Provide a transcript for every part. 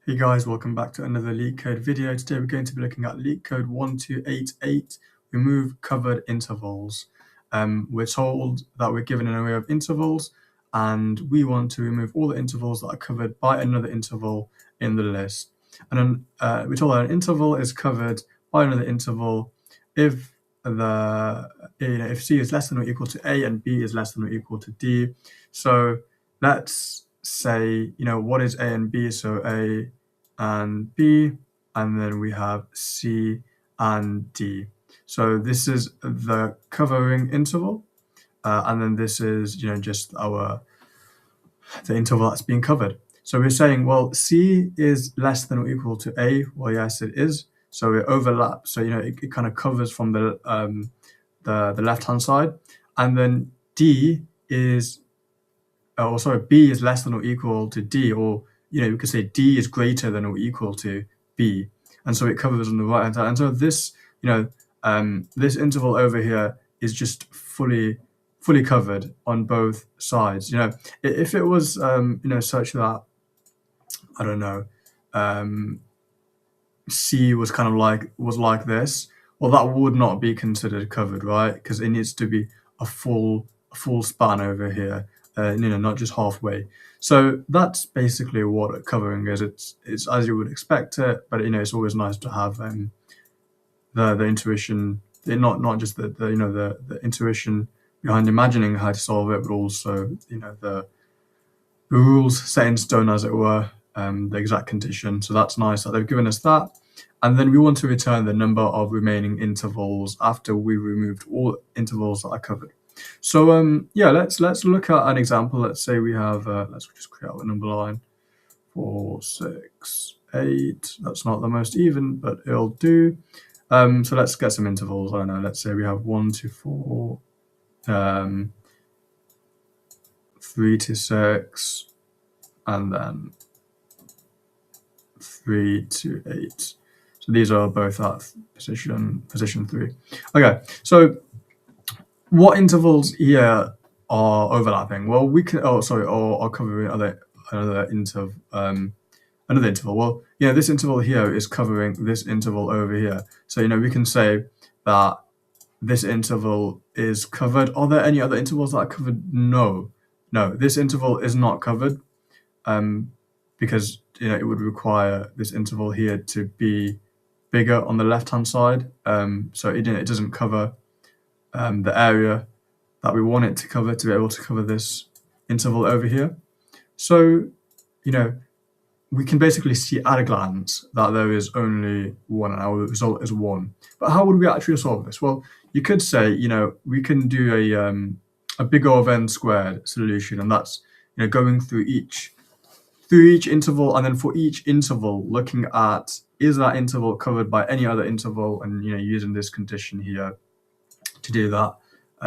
Hey guys, welcome back to another Leetcode video. Today we're going to be looking at Leetcode 1288, remove covered intervals. We're told that we're given an array of intervals and we want to remove all the intervals that are covered by another interval in the list. And then we're told that an interval is covered by another interval if if C is less than or equal to A and B is less than or equal to D. So let's say, what is A and B? So A and B, and then we have C and D. So this is the covering interval, and then this is, just the interval that's being covered. So we're saying, well, C is less than or equal to A. Well, yes, it is. So it overlaps. So it kind of covers from the left-hand side, and then D is, B is less than or equal to D, or we could say D is greater than or equal to B, and so it covers on the right hand side. And so this, this interval over here is just fully covered on both sides. If it was, such that, I don't know, C was kind of like this, well, that would not be considered covered, right? Because it needs to be a full span over here, not just halfway. So that's basically what covering is. It's as you would expect it, but it's always nice to have the intuition, not just the intuition behind imagining how to solve it, but also the rules set in stone, as it were, the exact condition. So that's nice that they've given us that. And then we want to return the number of remaining intervals after we removed all intervals that are covered. So yeah, let's look at an example. Let's say we have let's just create a number line 4, 6, 8. That's not the most even, but it'll do. So let's get some intervals. I don't know. Let's say we have 1 to 4, 3 to 6, and then 3 to 8. So these are both at position 3. Okay, so what intervals here are overlapping? Well, we can or covering another interval. Well, this interval here is covering this interval over here. So we can say that this interval is covered. Are there any other intervals that are covered? No, this interval is not covered, because it would require this interval here to be bigger on the left-hand side. So it doesn't cover the area that we want it to cover to be able to cover this interval over here. So we can basically see at a glance that there is only one, and our result is 1. But how would we actually solve this? Well, you could say, we can do a big O of n squared solution, and that's going through each interval, and then for each interval looking at, is that interval covered by any other interval, and using this condition here to do that,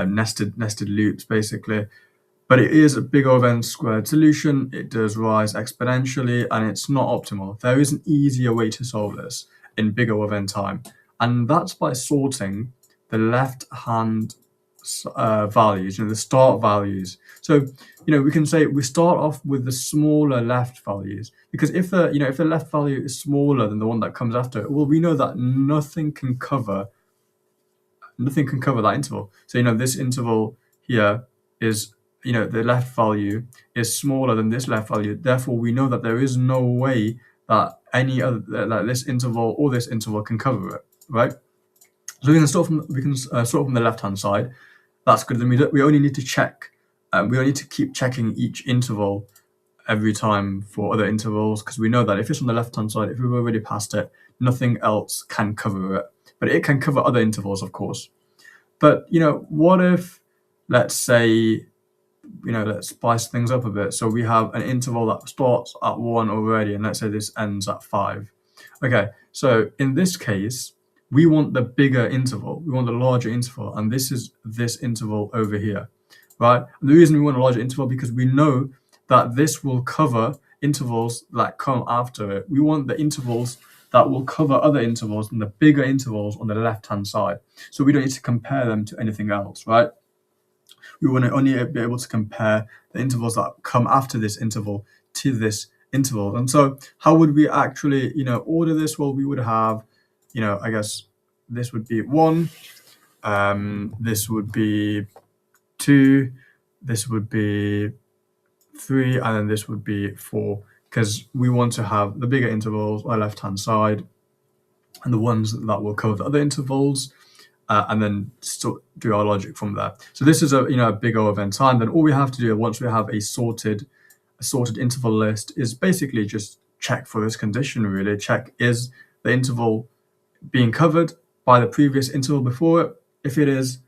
nested loops basically. But it is a big O of n squared solution. It does rise exponentially, and it's not optimal. There is an easier way to solve this in big O of n time, and that's by sorting the left hand values, the start values. So we can say we start off with the smaller left values, because if the left value is smaller than the one that comes after it, well, we know that nothing can cover that interval. So this interval here is, the left value is smaller than this left value. Therefore, we know that there is no way that any other, like this interval or this interval, can cover it, right? So we can start from the left-hand side. That's good. Then we only need to check. We only need to keep checking each interval every time for other intervals, because we know that if it's on the left-hand side, if we've already passed it, nothing else can cover it. But it can cover other intervals, of course. But what if, let's say, let's spice things up a bit. So we have an interval that starts at 1 already, and let's say this ends at 5. Okay, so in this case, we want the bigger interval, we want the larger interval, and this is this interval over here, right? And the reason we want a larger interval, because we know that this will cover intervals that come after it. We want the intervals that will cover other intervals and the bigger intervals on the left-hand side. So we don't need to compare them to anything else, right? We want to only be able to compare the intervals that come after this interval to this interval. And so how would we actually, order this? Well, we would have, I guess this would be 1, this would be 2, this would be 3, and then this would be 4, because we want to have the bigger intervals on the left-hand side and the ones that will cover the other intervals, and then still do our logic from there. So this is a big O of n time. Then all we have to do once we have a sorted interval list is basically just check for this condition. Really check, is the interval being covered by the previous interval before it? If it is,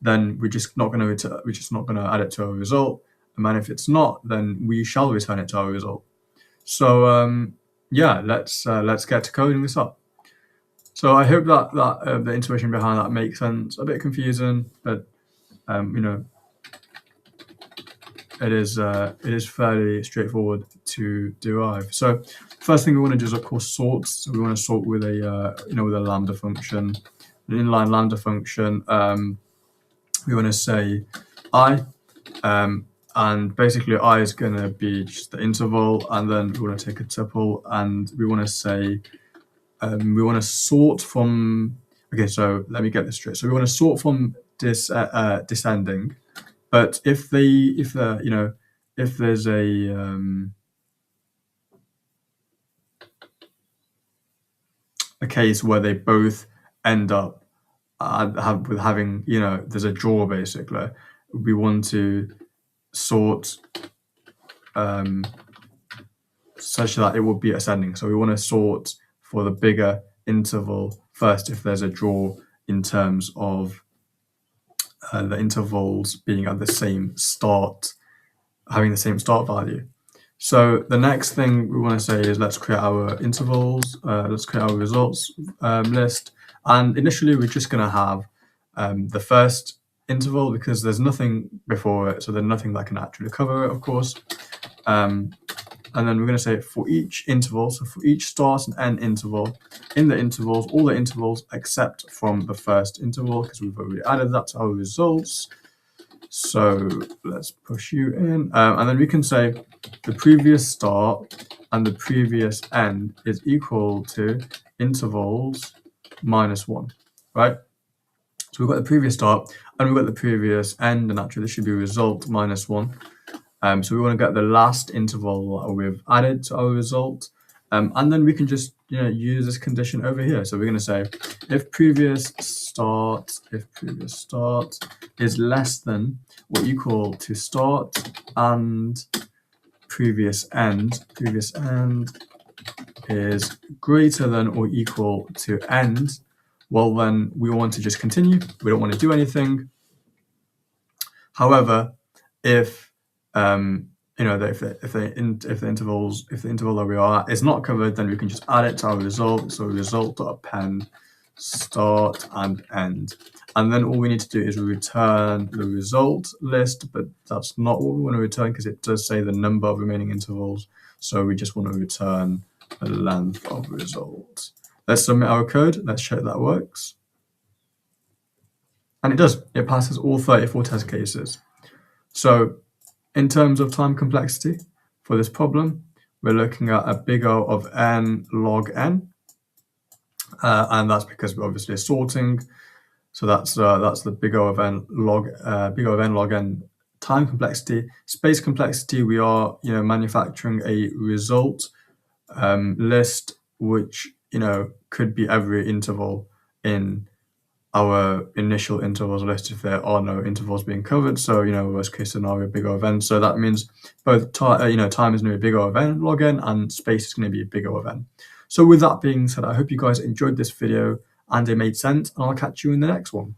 then we're just not going to add it to our result. And then if it's not, then we shall return it to our result. So yeah, let's get to coding this up. So I hope that the intuition behind that makes sense. A bit confusing, but it is fairly straightforward to derive. So first thing we want to do is, of course, sort. So we want to sort with a with a lambda function, an inline lambda function. We want to say I, and basically I is going to be just the interval, and then we want to take a tuple, and we want to say we want to sort from. Okay, so let me get this straight. So we want to sort from descending. But if there's a case where they both end up with having, there's a draw basically, we want to sort such that it will be ascending. So we want to sort for the bigger interval first if there's a draw in terms of the intervals being at the same start, having the same start value. So the next thing we want to say is let's create our intervals, let's create our results list. And initially we're just going to have the first interval because there's nothing before it, so there's nothing that can actually cover it, of course. And then we're going to say for each interval, so for each start and end interval, in the intervals, all the intervals except from the first interval, because we've already added that to our results. So let's push you in. And then we can say the previous start and the previous end is equal to intervals minus 1, right? So we've got the previous start and we've got the previous end, and actually this should be result minus 1. So we want to get the last interval that we've added to our result, and then we can just use this condition over here. So we're going to say if previous start is less than or equal to start, and previous end is greater than or equal to end, well then we want to just continue. We don't want to do anything. However, if if the interval that we are at is not covered, then we can just add it to our result. So result.append start and end, and then all we need to do is return the result list. But that's not what we want to return because it does say the number of remaining intervals. So we just want to return the length of result. Let's submit our code. Let's check that works. And it does. It passes all 34 test cases. So in terms of time complexity for this problem, we're looking at a big O of n log n, and that's because we're obviously sorting. So that's the big O of n log n time complexity. Space complexity, we are manufacturing a result list, which could be every interval in our initial intervals list if there are no intervals being covered. So worst case scenario, big O of n. So that means both time is going to be big O of n log n, and space is going to be big O of n. So with that being said, I hope you guys enjoyed this video and it made sense, and I'll catch you in the next one.